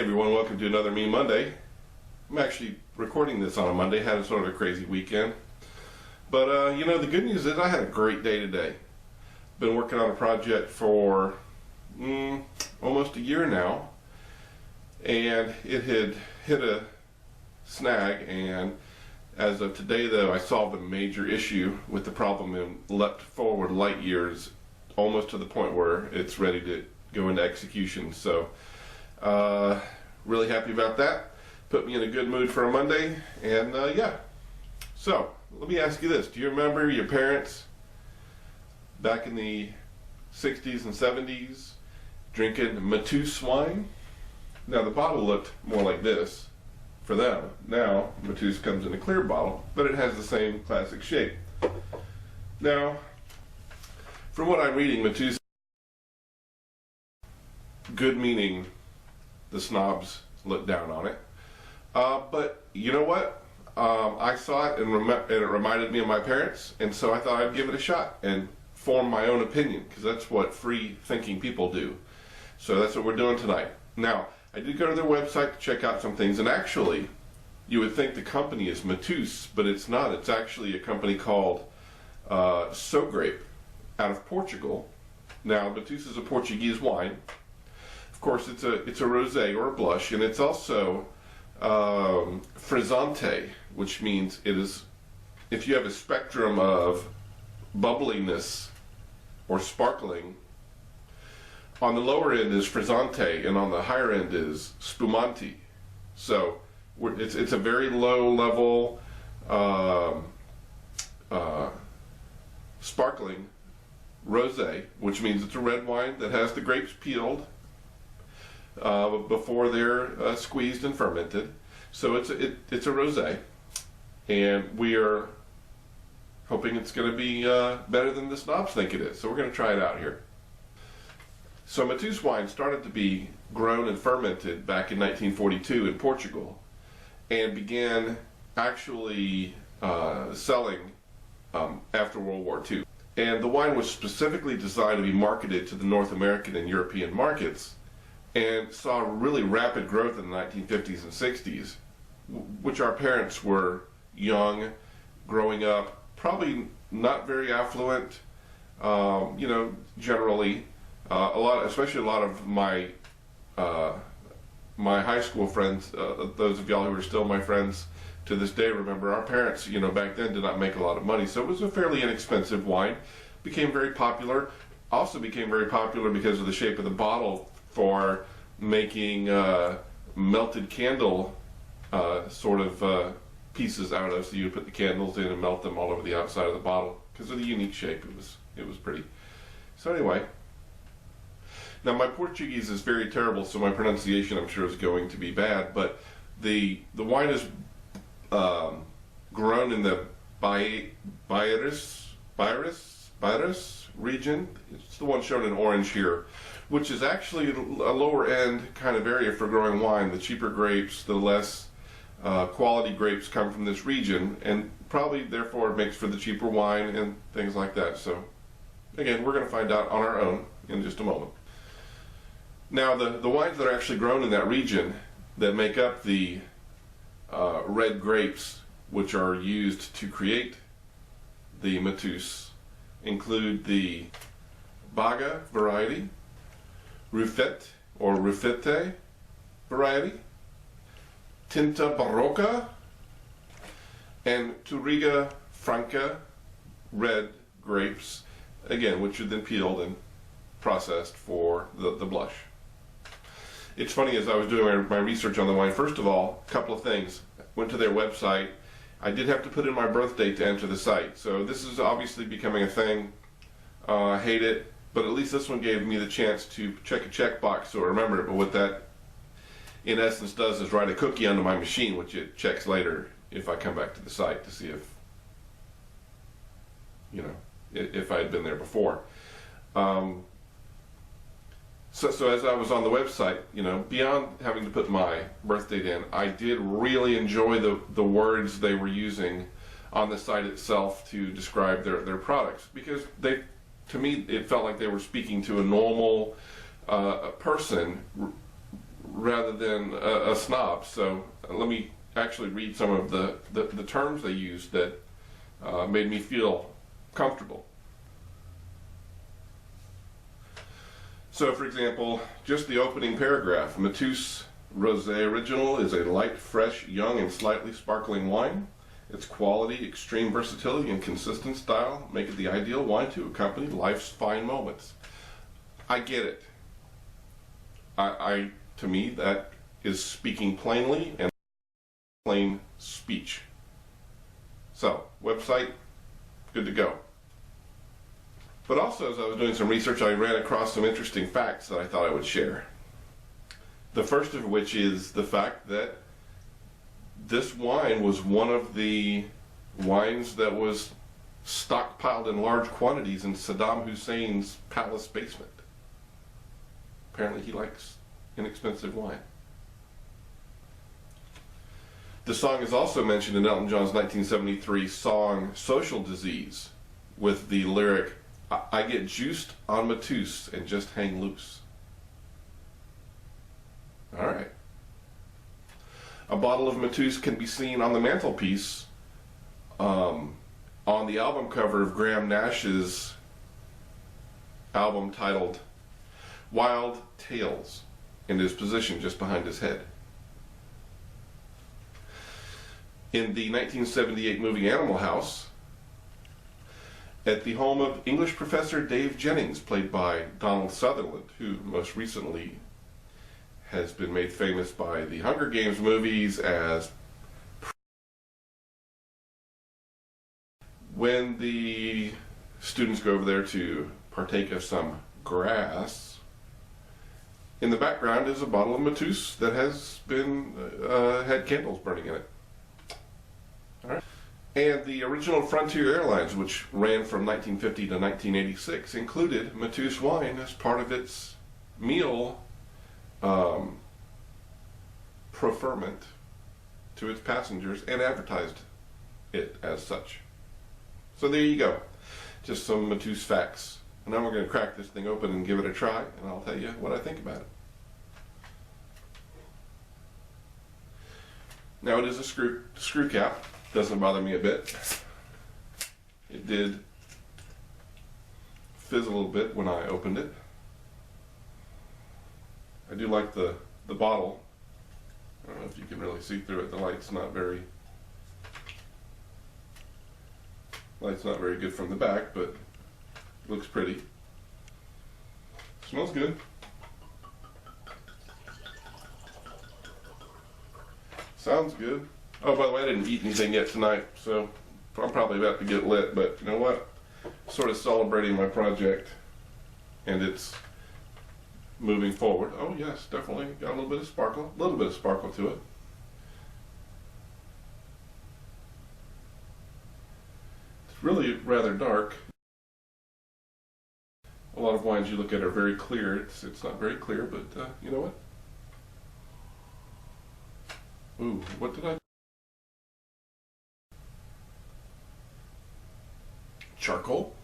everyone, welcome to another Me Monday. I'm actually recording this on a Monday, had a sort of a crazy weekend. But you know, the good news is I had a great day today. Been working on a project for almost a year now, and it had hit a snag, and as of today though, I solved a major issue with the problem and leapt forward light years, almost to the point where it's ready to go into execution. So really happy about that. Put me in a good mood for a Monday, and yeah. So let me ask you this: do you remember your parents back in the 60s and 70s drinking Mateus Wine? Now the bottle looked more like this for them. Now Mateus comes in a clear bottle, but it has the same classic shape. Now, from what I'm reading, Mateus, good meaning the snobs look down on it. But you know what? I saw it and it reminded me of my parents, and so I thought I'd give it a shot and form my own opinion, because that's what free thinking people do. So that's what we're doing tonight. Now, I did go to their website to check out some things, and actually, you would think the company is Mateus, but it's not. It's actually a company called So Grape out of Portugal. Now, Mateus is a Portuguese wine. Of course, it's a rosé or a blush, and it's also frizzante, which means it is, if you have a spectrum of bubbliness or sparkling, on the lower end is frizzante, and on the higher end is spumante. So it's a very low level sparkling rosé, which means it's a red wine that has the grapes peeled before they're squeezed and fermented. So it's a rosé, and we are hoping it's going to be better than the snobs think it is. So we're going to try it out here. So Mateus wine started to be grown and fermented back in 1942 in Portugal, and began actually selling after World War II. And the wine was specifically designed to be marketed to the North American and European markets, and saw really rapid growth in the 1950s and 60s, which our parents were young, growing up, probably not very affluent, you know, generally. Especially a lot of my my high school friends, those of y'all who are still my friends to this day, remember our parents, you know, back then did not make a lot of money, so it was a fairly inexpensive wine. Became very popular. Also became very popular because of the shape of the bottle for making melted candle sort of pieces out of. So you put the candles in and melt them all over the outside of the bottle because of the unique shape. It was pretty. So anyway. Now my Portuguese is very terrible, so my pronunciation I'm sure is going to be bad, but the wine is grown in the Bairis region. It's the one shown in orange here, which is actually a lower end kind of area for growing wine. The cheaper grapes, the less quality grapes come from this region, and probably therefore it makes for the cheaper wine and things like that. So again, we're going to find out on our own in just a moment. Now the wines that are actually grown in that region that make up the red grapes which are used to create the Mateus include the Baga variety, Rufete or Rufete variety, Tinta Barroca, and Touriga Franca red grapes, again, which are then peeled and processed for the blush. It's funny, as I was doing my research on the wine, first of all, a couple of things. Went to their website. I did have to put in my birth date to enter the site, so this is obviously becoming a thing. I hate it, but at least this one gave me the chance to check a checkbox so I remember it. But what that in essence does is write a cookie onto my machine, which it checks later if I come back to the site to see if, you know, if I had been there before. So as I was on the website, you know, beyond having to put my birth date in, I did really enjoy the words they were using on the site itself to describe their products, because to me, it felt like they were speaking to a normal person rather than a snob. So let me actually read some of the terms they used that made me feel comfortable. So, for example, just the opening paragraph: Mateus Rosé Original is a light, fresh, young, and slightly sparkling wine. Its quality, extreme versatility, and consistent style make it the ideal wine to accompany life's fine moments. I get it. To me, that is speaking plainly and plain speech. So, website, good to go. But also, as I was doing some research, I ran across some interesting facts that I thought I would share. The first of which is the fact that this wine was one of the wines that was stockpiled in large quantities in Saddam Hussein's palace basement. Apparently he likes inexpensive wine. The song is also mentioned in Elton John's 1973 song Social Disease with the lyric, I get juiced on Mateus and just hang loose. Alright. A bottle of Mateus can be seen on the mantelpiece on the album cover of Graham Nash's album titled Wild Tales, and is positioned just behind his head. In the 1978 movie Animal House, at the home of English professor Dave Jennings, played by Donald Sutherland, who most recently has been made famous by the Hunger Games movies as... When the students go over there to partake of some grass, in the background is a bottle of Mateus that has been had candles burning in it. All right. And the original Frontier Airlines, which ran from 1950 to 1986, included Mateus Wine as part of its meal preferment to its passengers and advertised it as such. So there you go. Just some Mateus facts. And now we're going to crack this thing open and give it a try, and I'll tell you what I think about it. Now it is a screw cap. Doesn't bother me a bit. It did fizz a little bit when I opened it. I do like the bottle. I don't know if you can really see through it. The light's not very good from the back, but it looks pretty. Smells good. Sounds good. Oh, by the way, I didn't eat anything yet tonight, so I'm probably about to get lit, but you know what? Sort of celebrating my project, and it's moving forward. Oh yes, definitely got a little bit of sparkle to it. It's really rather dark. A lot of wines you look at are very clear. It's not very clear, but you know what? Ooh, what did I... Charcoal?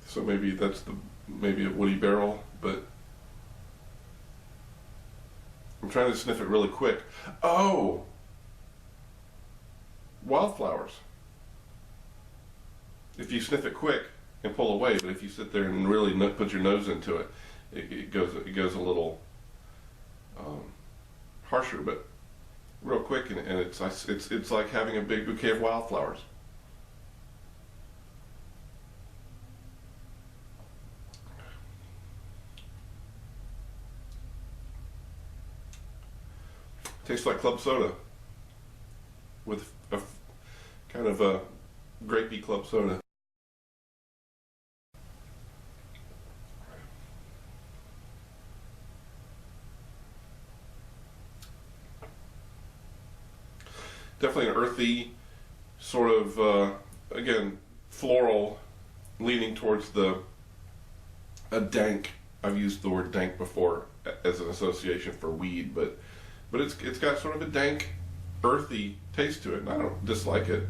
So maybe that's maybe a woody barrel, but I'm trying to sniff it really quick. Oh! Wildflowers. If you sniff it quick and pull away, but if you sit there and really put your nose into it, it goes a little harsher, but real quick, and it's like having a big bouquet of wildflowers. Tastes like club soda with a kind of a grapey club soda. Definitely an earthy, sort of, again, floral, leaning towards a dank. I've used the word dank before as an association for weed, but it's got sort of a dank, earthy taste to it, and I don't dislike it.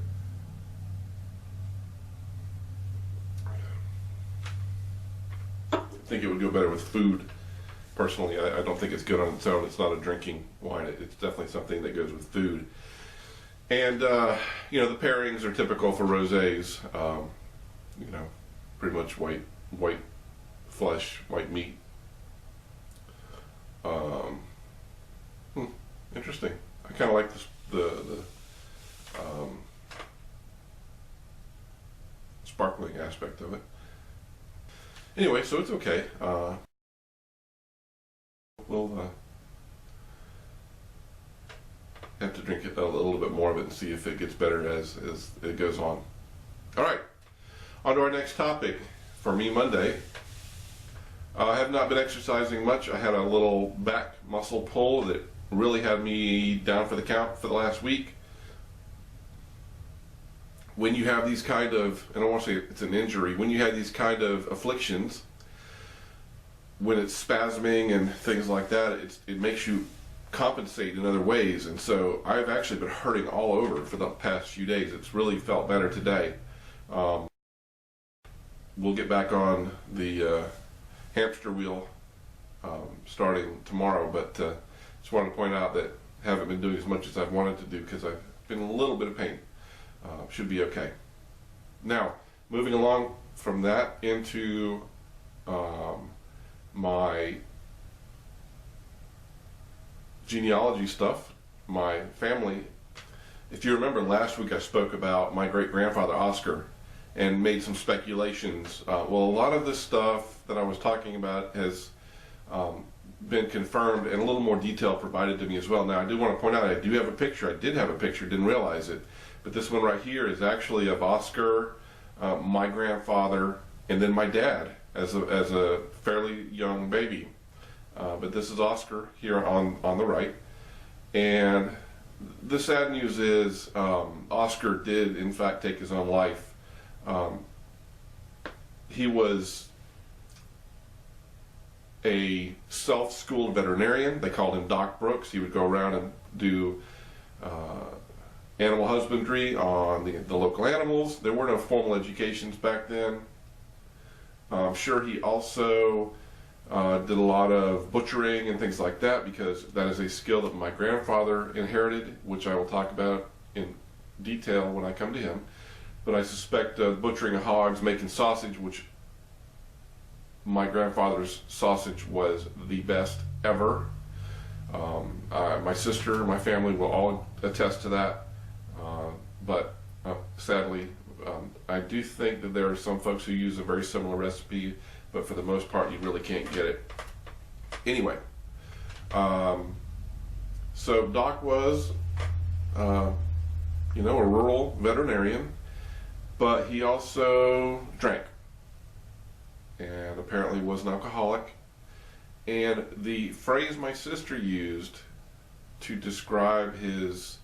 think it would go better with food. Personally, I don't think it's good on its own. It's not a drinking wine. It's definitely something that goes with food. And you know, the pairings are typical for rosés. You know, pretty much white flesh, white meat. Interesting. I kind of like the sparkling aspect of it. Anyway, so it's okay. We'll have to drink a little bit more of it and see if it gets better as it goes on. All right, on to our next topic. For me, Monday. I have not been exercising much. I had a little back muscle pull that really had me down for the count for the last week. When you have these kind of, and I don't want to say it's an injury, when you have these kind of afflictions, when it's spasming and things like that, it makes you compensate in other ways. And so I've actually been hurting all over for the past few days. It's really felt better today. We'll get back on the hamster wheel starting tomorrow, but just wanted to point out that I haven't been doing as much as I've wanted to do because I've been in a little bit of pain. Should be okay. Now, moving along from that into my genealogy stuff, my family. If you remember last week I spoke about my great-grandfather Oscar and made some speculations. Well, a lot of this stuff that I was talking about has been confirmed and a little more detail provided to me as well. Now, I do want to point out I do have a picture. I did have a picture, didn't realize it. But this one right here is actually of Oscar, my grandfather, and then my dad as a fairly young baby. But this is Oscar here on the right. And the sad news is Oscar did in fact take his own life. He was a self-schooled veterinarian. They called him Doc Brooks. He would go around and do animal husbandry on the local animals. There were no formal educations back then. I'm sure he also did a lot of butchering and things like that, because that is a skill that my grandfather inherited, which I will talk about in detail when I come to him. But I suspect butchering of hogs, making sausage, which my grandfather's sausage was the best ever. My sister, my family will all attest to that. But sadly, I do think that there are some folks who use a very similar recipe, but for the most part, you really can't get it. Anyway, so Doc was, you know, a rural veterinarian, but he also drank, and apparently was an alcoholic. And the phrase my sister used to describe his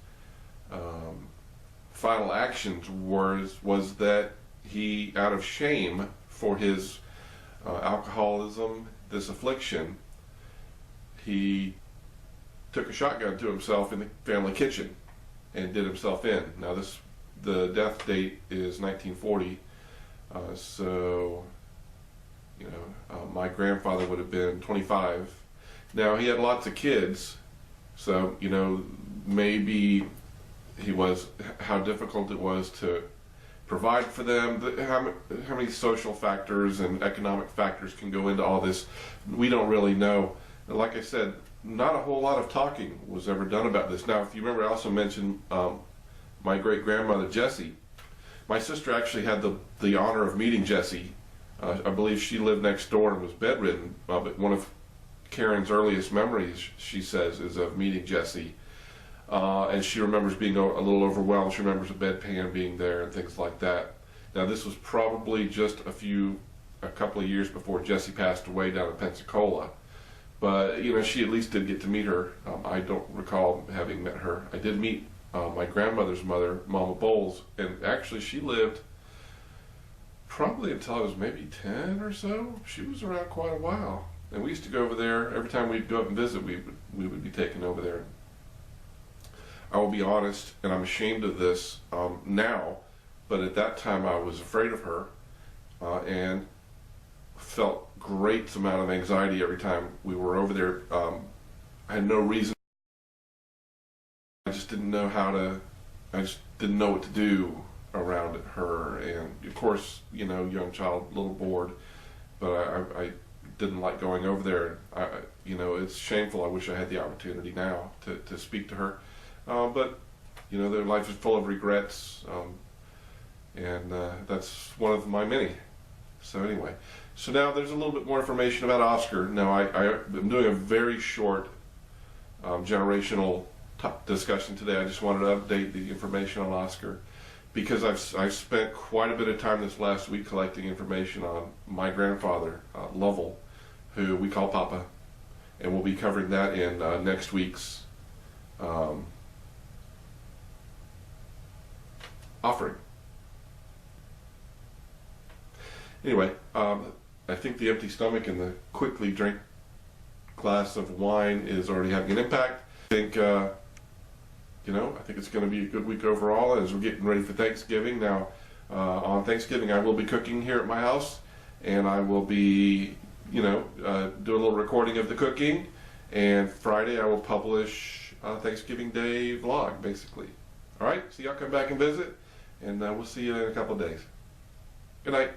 final actions was that he, out of shame for his alcoholism, this affliction, he took a shotgun to himself in the family kitchen and did himself in. Now the death date is 1940, so you know, my grandfather would have been 25. Now he had lots of kids, so you know, maybe how difficult it was to provide for them, how many social factors and economic factors can go into all this, we don't really know. Like I said, not a whole lot of talking was ever done about this. Now, if you remember, I also mentioned my great-grandmother Jessie. My sister actually had the honor of meeting Jessie. I believe she lived next door and was bedridden, but one of Karen's earliest memories, she says, is of meeting Jessie. And she remembers being a little overwhelmed. She remembers a bedpan being there and things like that. Now, this was probably just a couple of years before Jessie passed away down in Pensacola. But, you know, she at least did get to meet her. I don't recall having met her. I did meet my grandmother's mother, Mama Bowles, and actually she lived probably until I was maybe 10 or so. She was around quite a while. And we used to go over there. Every time we'd go up and visit, we would be taken over there. I will be honest, and I'm ashamed of this now, but at that time I was afraid of her, and felt great amount of anxiety every time we were over there. I had no reason. I just didn't know how to. I just didn't know what to do around her, and of course, you know, young child, a little bored. But I didn't like going over there. You know, it's shameful. I wish I had the opportunity now to speak to her. But you know, their life is full of regrets, and that's one of my many. So anyway, so now there's a little bit more information about Oscar. Now I'm doing a very short generational discussion today. I just wanted to update the information on Oscar because I've spent quite a bit of time this last week collecting information on my grandfather, Lovell, who we call Papa, and we'll be covering that in next week's offering. Anyway, I think the empty stomach and the quickly drink glass of wine is already having an impact. I think, you know, I think it's going to be a good week overall as we're getting ready for Thanksgiving. Now, on Thanksgiving, I will be cooking here at my house, and I will be, you know, do a little recording of the cooking. And Friday, I will publish a Thanksgiving Day vlog, basically. All right, so y'all come back and visit, and we'll see you in a couple of days. Good night.